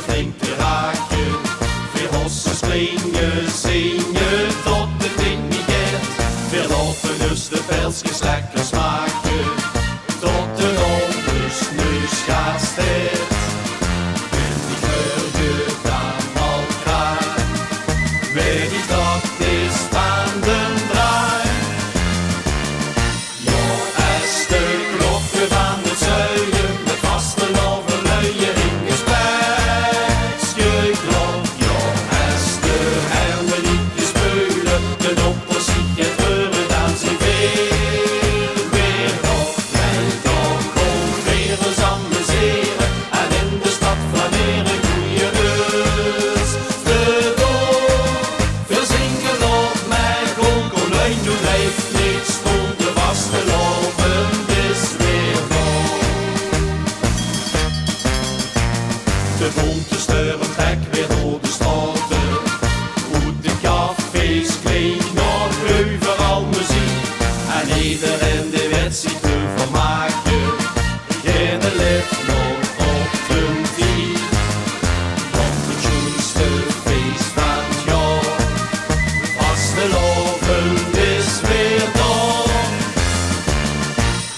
flink te raken. Weer hossen springen, zingen tot het ding niet gaat. Weer lopen dus de pelsjes lekker smaken, tot de ondersneus gaat steeds. En die geur dan al kraai, weet ik dat is van den draai. Ja, als de klokken van het zuiden met vaste loverluien in gespijtje klok. Ja, als de hermelietjes speulen, de dokters ziet het reuren, dan zien weer op. Wij toch gewoon weer eens amuseren en in de stad flaneren, goeie reus. De door, veel zingen op mij, gewoon konijn doen heeft niets, stond de vaste loven is weer vol. De bonte steuren trek weer door de straten, hoe de cafés klinkt nog overal muziek. En iedereen die weet zich te vermaken, geen lid nog op de fiets. Want het schoonste feest van het jaar, vaste loven is weer daar.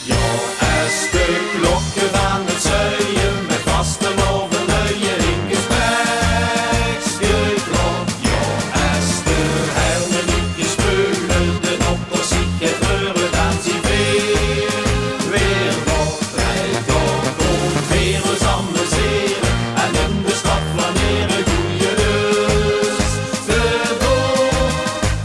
Ja, als de klokken van het zuiden met vaste loverluien in gespijtje klok. Ja, als de hermelietjes speulen, de dokters ziet het reuren, dan zie weer op. Wij toch weer eens amuseren en in de stad flaneren, goeie reus. De door,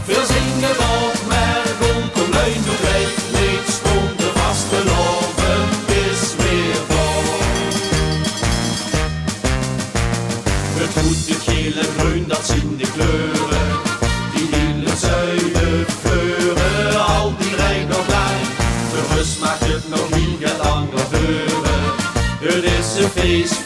veel zingen op mij, kom luid, doe weet niet, stond de vaste loven is weer vol. Het goed, het geel en groen, dat zien de kleuren, die in het zuiden veuren, al die rijk nog lang. De rust mag het nog niet langer duren, het is een feest